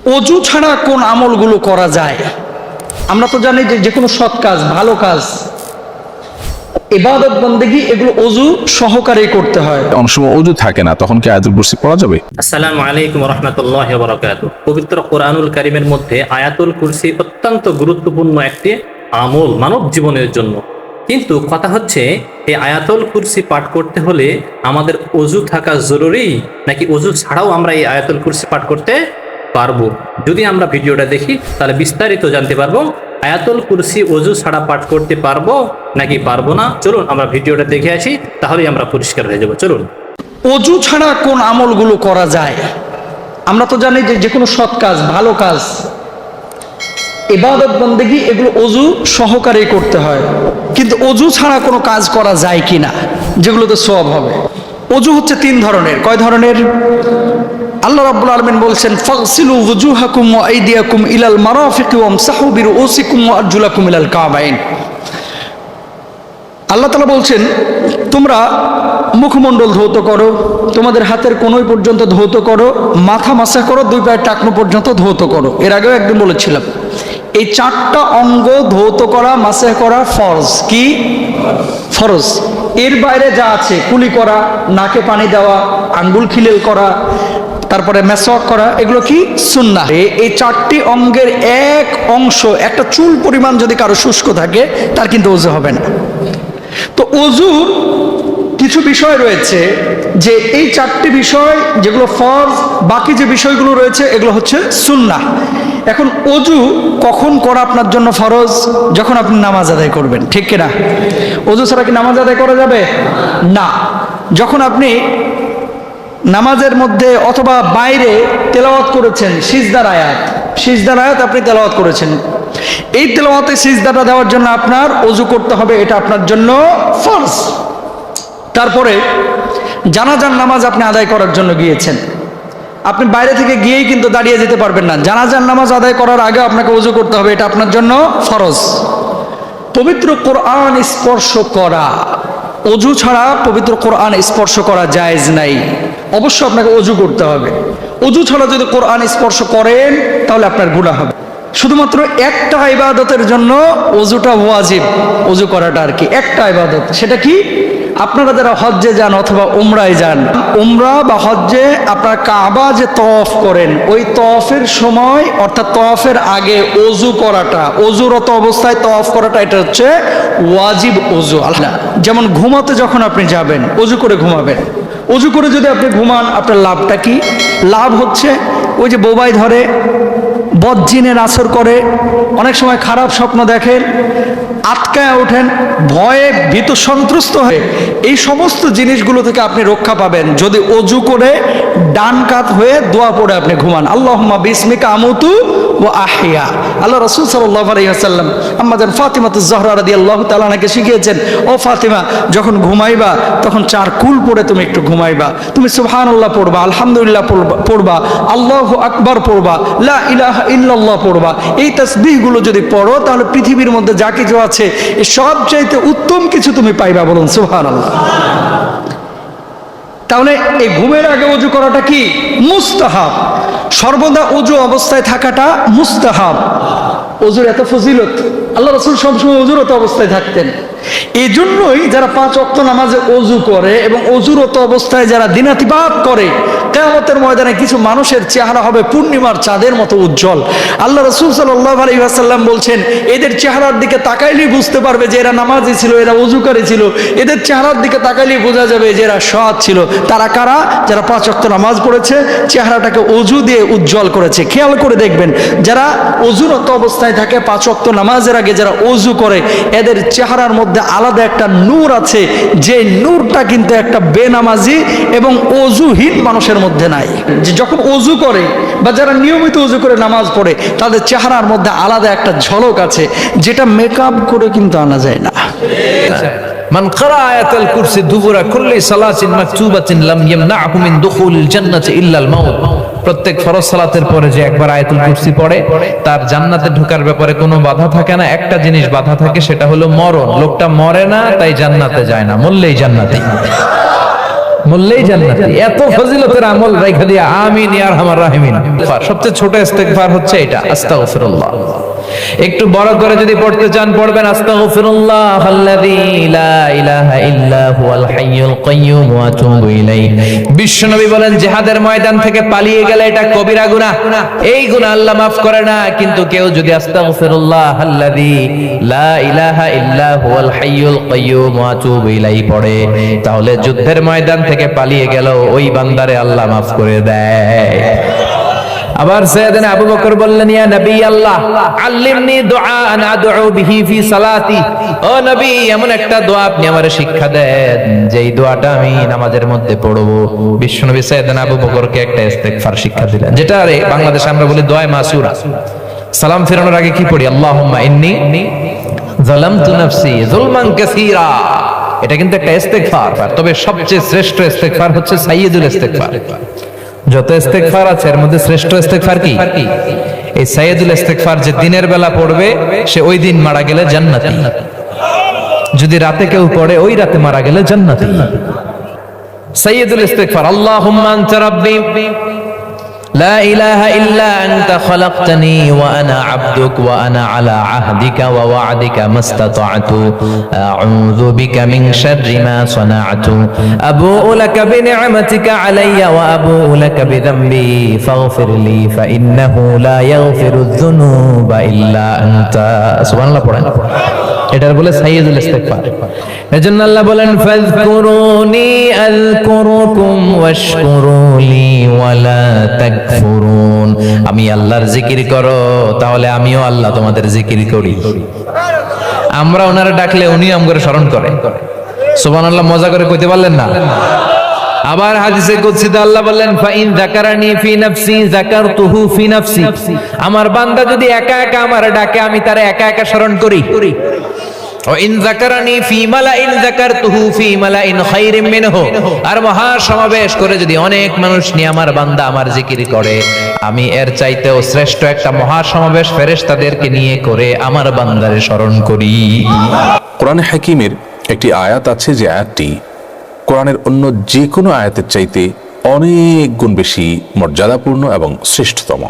অজু ছাড়া কোন আমলগুলো করা যায়? আমরা তো জানি যে যে কোনো সৎ কাজ, ভালো কাজ, ইবাদত বন্দেগী এগুলো অজু সহকারে করতে হয়। অনেক সময় অজু থাকে না, তখন কি আয়াতুল কুরসি পড়া যাবে? আসসালামু আলাইকুম ওয়া রাহমাতুল্লাহি ওয়া বারাকাতুহু। পবিত্র কোরআনুল কারীমের মধ্যে আয়াতুল কুরসি অত্যন্ত গুরুত্বপূর্ণ একটি আমল মানব জীবনের জন্য। কিন্তু কথা হচ্ছে, এই আয়াতুল কুরসি পাঠ করতে হলে আমাদের অজু থাকা জরুরি, নাকি অজু ছাড়াও আমরা এই আয়াতুল কুরসি পাঠ করতে পারবো? যদি আমরা ভিডিওটা দেখি তাহলে বিস্তারিত জানতে পারবো আয়াতুল কুরসি অজু ছাড়া পাঠ করতে পারবো নাকি পারবো না। চলুন আমরা ভিডিওটা দেখে আসি, তাহলেই আমরা পরিষ্কার হয়ে যাবো। চলুন। অজু ছাড়া কোন আমলগুলো করা যায়? আমরা তো জানি যে যে কোনো সৎ কাজ, ভালো কাজ, ইবাদত বন্দেগী এগুলো অজু সহকারে করতে হয়। কিন্তু অজু ছাড়া কোনো কাজ করা যায় কিনা, যেগুলোতে সওয়াব হবে? অজু হচ্ছে তিন ধরনের। কয় ধরনের? আল্লাহ রাব্বুল আলামিন বলছেন, ফাগসিলু ওয়ুজুহাকুম ওয়া আইদিয়াকুম ইলাল মারাফিকি ওয়ামসাহু বিরুউসিকুম ওয়া আরজুলাকুম ইলাল কাবাইন। আল্লাহ তাআলা বলছেন, তোমরা মুখমণ্ডল ধৌত করো, তোমাদের হাতের কোনোই পর্যন্ত ধৌত করো, মাথা মাসা করো, দুই পায়ের টাকনো পর্যন্ত ধৌত করো। এর আগেও একদিন বলেছিলাম, এই চারটা অঙ্গ ধৌত করা, মাসা করা ফরজ। কি ফরজ? এর বাইরে যা আছে, কুলি করা, নাকে পানি দেওয়া, আঙ্গুল খিলেল করা, তারপরে মেসওয়াক করা, এগুলো কি সুন্নাহ। এই চারটি অঙ্গের এক অংশ, একটা চুল পরিমাণ যদি কারো শুষ্ক থাকে, তার কিন্তু ওযু হবে না। তো অজুর কিছু বিষয় রয়েছে, যে এই চারটি বিষয় যেগুলো ফরজ, বাকি যে বিষয়গুলো রয়েছে এগুলো হচ্ছে সুন্নাহ। এখন অজু কখন করা আপনার জন্য ফরজ? যখন আপনি নামাজ আদায় করবেন, ঠিক কিনা? অজু ছাড়া কি নামাজ আদায় করা যাবে? না। যখন আপনি নামাজের মধ্যে অথবা বাইরে তেলাওয়াত করেছেন, সিজদার আয়াত আপনি তেলাওয়াত করেছেন, এই তেলাওয়াতে সিজদাটা দেওয়ার জন্য আপনার ওযু করতে হবে, এটা আপনার জন্য ফরজ। তারপরে জানাজার নামাজ আপনি আদায় করার জন্য গিয়েছেন, আপনি বাইরে থেকে গিয়েই কিন্তু দাঁড়িয়ে যেতে পারবেন না, জানাজার নামাজ আদায় করার আগে আপনাকে ওযু করতে হবে, এটা আপনার জন্য ফরজ। পবিত্র কোরআন স্পর্শ করা, অজু ছাড়া পবিত্র কোরআন স্পর্শ করা জায়েজ নাই, অবশ্য আপনাকে অজু করতে হবে। অজু ছাড়া যদি কোরআন স্পর্শ করেন তাহলে আপনার গুনাহ হবে। শুধুমাত্র একটা ইবাদতের জন্য অজুটা ওয়াজিব, অজু করাটা আর কি একটা ইবাদত। সেটা কি? আপনারা যারা হজ্জে যান অথবা উমরায় যান, উমরা বা হজ্জে আপনার কাবা যে তওয়াফ করেন, ওই তওয়াফের সময় অর্থাৎ তওয়াফের আগে অজু করাটা, অজুরত অবস্থায় তওয়াফ করাটা, এটা হচ্ছে ওয়াজিব অজু। আল্লাহ যেমন ঘুমাতে যখন আপনি যাবেন, অজু করে ঘুমাবেন। অজু করে যদি আপনি ঘুমান, আপনার লাভটা কি? লাভ হচ্ছে ওই যে বোবাই ধরে, বদজিনের আসর করে, অনেক সময় খারাপ স্বপ্ন দেখেন, আটকায় ওঠেন, ভয়ে ভীত সন্ত্রস্ত হয়ে, এই সমস্ত জিনিসগুলো থেকে আপনি রক্ষা পাবেন যদি অজু করে ডান কাত হয়ে দোয়া পড়ে আপনি ঘুমান। আল্লাহুম্মা বিসমিকা আমুতু ওয়া আহইয়া। আল্লাহ রাসূল সাল্লাল্লাহু আলাইহি ওয়াসাল্লাম আম্মাজান ফাতিমাতুজ জহরা রাদিয়াল্লাহু তাআলা আনহাকে শিখিয়েছেন, ও ফাতিমা, যখন ঘুমাইবা তখন চার কুল পড়ে তুমি একটু ঘুমাইবা। তুমি সুবহানাল্লাহ পড়বা, আলহামদুলিল্লাহ পড়বা, আল্লাহু আকবার পড়বা, লা ইলাহা ইল্লাল্লাহ পড়বা। এই তাসবিহগুলো যদি পড়ো তাহলে পৃথিবীর মধ্যে যা কিছু আছে এই সবচাইতে উত্তম কিছু তুমি পাইবা। বলুন সুবহানাল্লাহ। তাহলে এই ঘুমের আগে অজু করাটা কি? মুস্তাহাব। সর্বদা অজু অবস্থায় থাকাটা মুস্তাহাব। অজুর এত ফজিলত, আল্লাহ রাসূল সবসময় অজুরত অবস্থায় থাকতেন। এই জন্যই যারা 5 ওয়াক্ত নামাজে অজু করে এবং অজুরত অবস্থায় যারা দিনাতিপাত করে, কিয়ামতের ময়দানে কিছু মানুষের চেহারা হবে পূর্ণিমার চাঁদের মতো উজ্জ্বল। আল্লাহ রাসূল সাল্লাল্লাহু আলাইহি ওয়াসাল্লাম বলছেন, এদের চেহারার দিকে তাকাইলেই বুঝতে পারবে যে এরা নামাজি ছিল, এরা অজুকারী ছিল। এদের চেহারার দিকে তাকাইলেই বোঝা যাবে যে এরা সৎ ছিল। তারা কারা? যারা 5 ওয়াক্ত নামাজ পড়েছে, চেহারাটাকে অজু দিয়ে উজ্জ্বল করেছে। খেয়াল করে দেখবেন, যারা অজুরত অবস্থায় থাকে 5 ওয়াক্ত নামাজের আগে যারা অজু করে, এদের চেহারার মধ্যে আলাদা একটা নূর আছে, যে নূরটা কিন্তু একটা বেনামাজি এবং অজুহীন মানুষের মধ্যে নাই। যে যখন অজু করে বা যারা নিয়মিত অজু করে নামাজ পড়ে, তাদের চেহারার মধ্যে আলাদা একটা ঝলক আছে, যেটা মেকআপ করে কিন্তু আনা যায় না। মান ক্বারা আয়াতুল কুরসি দুবুরা কুল্লি সালাতিন মাকতুবাতিন লাম ইয়ামনাহু মিন দুখুলিল জান্নাতি ইল্লাল মাউত। প্রত্যেক ফরজ সালাতের পরে যে একবার আয়াতুল কুরসি পড়ে, তার জান্নাতে ঢোকার ব্যাপারে কোনো বাধা থাকে না। একটা জিনিস বাধা থাকে, সেটা হলো মরণ। লোকটা মরে না, তাই জান্নাতে যায় না, মরলেই জান্নাতে। বললেই জান্নাতি। এত ফজিলতের আমল রাইখা দিয়া আমিন ইয়া আরহামার রাহিমিন। সবচেয়ে ছোট ইস্তেগফার হচ্ছে এটা, আস্তাগফিরুল্লাহ। একটু বড় করে যদি পড়তে চান পড়বেন আস্তাগফিরুল্লাহ আল্লাযী লা ইলাহা ইল্লা হুয়াল হাইয়ুল কাইয়্যুম ওয়া আতুবু ইলাইহি। বিশ্বনবী বলেন জিহাদের ময়দান থেকে পালিয়ে গেলে এটা কবিরা গুনাহ, এই গুনাহ আল্লাহ মাফ করে না। কিন্তু কেউ যদি আস্তাগফিরুল্লাহ আল্লাযী লা ইলাহা ইল্লা হুয়াল হাইয়ুল কাইয়্যুম ওয়া আতুবু ইলাইহি পড়ে, তাহলে যুদ্ধের ময়দান থেকে পালিয়ে গেল ওই বান্দারে আল্লাহ মাফ করে দেয়। আবার সাইয়েদনা আবু বকর বললেন, ইয়া নবী আল্লাহ আল্লিমনি দুআআন আদউ বিহি ফি সালাতি। ও নবী, এমন একটা দোয়া আপনি আমারে শিক্ষা দেন যেই দোয়াটা আমি নামাজের মধ্যে পড়ব। বিশ্বনবী সাইয়েদনা আবু বকরকে একটা ইস্তেগফার শিক্ষা দিলেন, যেটা আরে বাংলাদেশে আমরা বলি দোয়া মাসুরা। সালাম ফেরানোর আগে কি পড়ি? আল্লাহুম্মা ইন্নী যালামতু নাফসি যুলমান কাসীরা। এটা কিন্তু একটা ইস্তেগফার, তবে সবচেয়ে শ্রেষ্ঠ ইস্তেগফার হচ্ছে সাইয়্যিদুল ইস্তেগফার। যত ইস্তেগফার আছে এর মধ্যে শ্রেষ্ঠ ইস্তেগফার কি? এই সাইয়্যিদুল ইস্তেগফার যে দিনের বেলা পড়বে সে ওই দিন মারা গেলে জান্নাতি, যদি রাতে কেউ পড়ে ওই রাতে মারা গেলে জান্নাতি। সাইয়্যিদুল ইস্তেগফার আল্লাহুম্মা আনতা রাব্বি لا إله إلا أنت خلقتني وأنا عبدك وأنا على عهدك ووعدك ما استطعت أعوذ بك من شر ما صنعت أبوء لك بنعمتك علي وأبوء لك بذنبي فاغفر لي فإنه لا يغفر الذنوب إلا أنت سبحان الله পড়েন। এটার বলে সাইয়্যিদুল ইস্তেগফার। এজন্য আল্লাহ বলেন ফাযকুরুনি আযকুরুকুম ওয়াশকুরুলি ওয়ালা তাকফুরুন। আমি আল্লাহর জিকির করো তাহলে আমিও আল্লাহ তোমাদের জিকির করি। আমরা ওনারে ডাকলে উনি আমগরে স্মরণ করে। সুবহানাল্লাহ, মজা করে কইতে পারলেন না? আবার হাদিসে কুদসিতে আল্লাহ বললেন ফাইন যাকারানি ফি নাফসি যাকারতুহু ফি নাফসি। আমার বান্দা যদি একা একা আমারে ডাকে আমি তারে একা একা স্মরণ করি। ও ইন যাকারানি ফি মালাইন যাকারতুহু ফি মালাইন খায়রিম মিনহু। আর মহা সমাবেশ করে যদি অনেক মানুষ নিয়ে আমার বান্দা আমার জিকির করে, আমি এর চাইতেও শ্রেষ্ঠ একটা মহা সমাবেশ ফেরেশতাদেরকে নিয়ে করে আমার বান্দারে স্মরণ করি। কোরআনে হাকিমের একটি আয়াত আছে যে আয়াতটি কোরআনের অন্য যে কোনো আয়াতের চাইতে অনেক গুণ বেশি মর্যাদাপূর্ণ এবং শ্রেষ্ঠতম।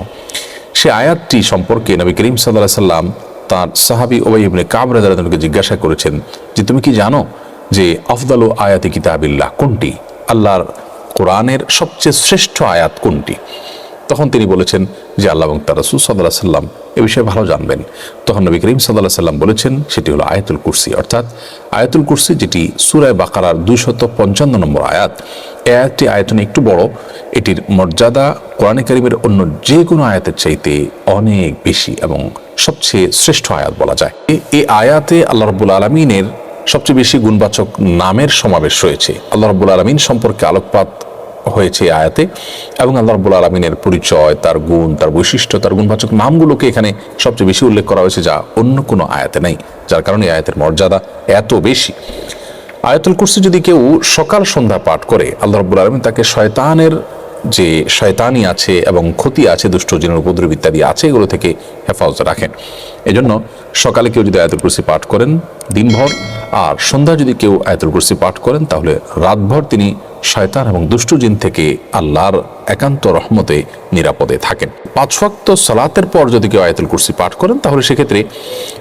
সে আয়াতটি সম্পর্কে নবী করিম সাল্লাল্লাহু আলাইহি সাল্লাম তার সাহাবী উবাই ইবনে কাব রাদিয়াল্লাহু আনহুকে জিজ্ঞাসা করেছেন যে তুমি কি জানো যে আফদালু আয়াতি কিতাবিল্লাহ কোনটি, আল্লাহর কোরআনের সবচেয়ে শ্রেষ্ঠ আয়াত কোনটি? তখন তিনি বলেছেন যে আল্লাহ এবং তার রাসূল সাল্লাল্লাহু আলাইহি সাল্লাম এ বিষয়ে ভালো জানবেন। তখন নবী করিম সাল্লাল্লাহু আলাইহি সাল্লাম বলেছেন সেটি হলো আয়াতুল কুরসি, অর্থাৎ আয়াতুল কুরসি, যেটি সূরা বাকারার 255 নম্বর আয়াত। এই আয়াতটি আয়তনে একটু বড়, এটির মর্যাদা কোরআনে কারীমের অন্য যে কোনো আয়াতের চাইতে অনেক বেশি এবং সবচেয়ে শ্রেষ্ঠ আয়াত বলা যায়। এই আয়াতে আল্লাহ রাব্বুল আলামিনের সবচেয়ে বেশি গুণবাচক নামের সমাবেশ রয়েছে। আল্লাহ রাব্বুল আলামিন সম্পর্কে আলোকপাত হয়েছে আয়াতে, এবং আল্লাহ রাব্বুল আলামিনের পরিচয়, তার গুণ, তার বৈশিষ্ট্য, তার গুণবাচক নামগুলোকে এখানে সবচেয়ে বেশি উল্লেখ করা হয়েছে, যা অন্য কোনো আয়াতে নেই, যার কারণে আয়াতের মর্যাদা এত বেশি। আয়াতুল কুরসি যদি কেউ সকাল সন্ধ্যা পাঠ করে, আল্লাহ রাব্বুল আলামিন তাকে শয়তানের যে শয়তানি আছে এবং ক্ষতি আছে, দুষ্ট জিনের উপদ্রব ইত্যাদি আছে, এগুলো থেকে হেফাজত রাখেন। এজন্য সকালে কেউ যদি আয়াতুল কুরসি পাঠ করেন দিনভর, আর সন্ধ্যা যদি কেউ আয়াতুল কুরসি পাঠ করেন, তাহলে রাতভর তিনি শয়তান এবং দুষ্ট জিন থেকে আল্লাহর একান্ত রহমতে নিরাপদে থাকেন। 5 ওয়াক্ত সালাতের পর যদি কেউ আয়াতুল কুরসি পাঠ করেন, তাহলে সেক্ষেত্রে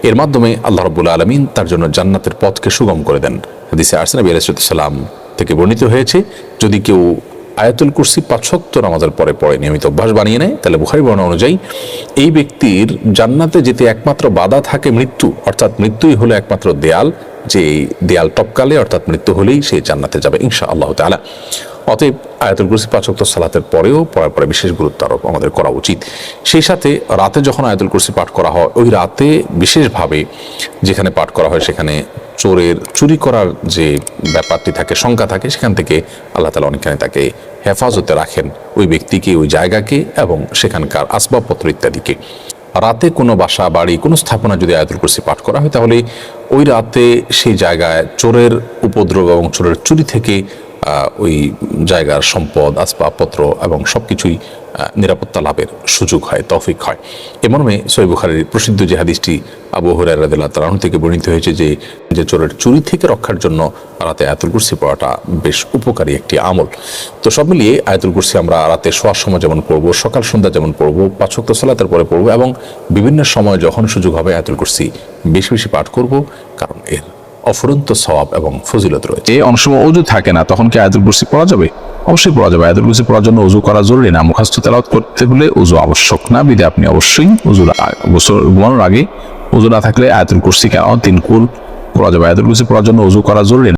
এর মাধ্যমে আল্লাহ রাব্বুল আলামিন তার জন্য জান্নাতের পথকে সুগম করে দেন। হাদিসে আসছে নবী আলাইহিস সালাম থেকে বর্ণিত হয়েছে, যদি কেউ আয়াতুল কুরসি 5 ওয়াক্ত নামাজের পরে পড়ে নিয়মিত অভ্যাস বানিয়ে নেয়, তাহলে বুখারী বর্ণনা অনুযায়ী এই ব্যক্তির জান্নাতে যেতে একমাত্র বাধা থাকে মৃত্যু, অর্থাৎ মৃত্যুই হলো একমাত্র দেয়াল, যে দেয়াল টপকালে অর্থাৎ মৃত্যু হলেই সে জান্নাতে যাবে ইনশাআল্লাহ তাআলা। অতএব আয়াতুল কুরসি 5 ওয়াক্ত সালাতের পরেও পড়ার পরে বিশেষ গুরুত্ব আরোপ আমাদের করা উচিত। সেই সাথে রাতে যখন আয়াতুল কুরসি পাঠ করা হয়, ওই রাতে বিশেষভাবে যেখানে পাঠ করা হয় সেখানে চোরের চুরি করার যে ব্যাপারটি থাকে, শঙ্কা থাকে, সেখান থেকে আল্লাহ তাআলা অনেকখানি তাকে হেফাজতে রাখেন, ওই ব্যক্তিকে, ওই জায়গাকে এবং সেখানকার আসবাবপত্র ইত্যাদিকে। রাতে কোনো বাসা বাড়ি কোনো স্থাপনা যদি আয়াতুল কুরসি পাঠ করা হয়, তাহলে ওই রাতে সেই জায়গায় চোরের উপদ্রব এবং চোরের চুরি থেকে ওই জায়গার সম্পদ, আসবাবপত্র এবং সবকিছুই নিরাপত্তা লাভের সুযোগ হয়, তৌফিক হয়। এ মর্মে সহিহ বুখারীর প্রসিদ্ধ যে হাদিসটি আবু হুরায়রা রাদিয়াল্লাহু তাআলা আনহু থেকে বর্ণিত হয়েছে যে চোরের চুরি থেকে রক্ষার জন্য রাতে আয়াতুল কুরসি পড়াটা বেশ উপকারী একটি আমল। তো সব মিলিয়ে আয়াতুল কুরসি আমরা রাতে শোয়ার সময় যেমন পড়ব, সকাল সন্ধ্যা যেমন পড়ব, 5 ওয়াক্ত সালাতের পরে পড়ব এবং বিভিন্ন সময় যখন সুযোগ হবে আয়াতুল কুরসি বেশি বেশি পাঠ করব, কারণ এর অফুরন্ত সওয়াব এবং ফজিলত রয়েছে। অনেক সময় ওযু থাকে না, তখন কি আয়াতুল কুরসি পড়া যাবে? অবশ্যই পড়া যাবে। আয়াতুল কুরসি পড়ার জন্য ওযু করা জরুরি না, মুখস্থ তেলাওয়াত করতে হলে ওযু আবশ্যক না, বিধায় আপনি অবশ্যই ঘুমানোর আগে ওযু না থাকলে আয়াতুল কুরসি কেন 3 কুল পড়া যাবে। আয়াতুল কুরসি পড়ার জন্য ওযু করা জরুরি না।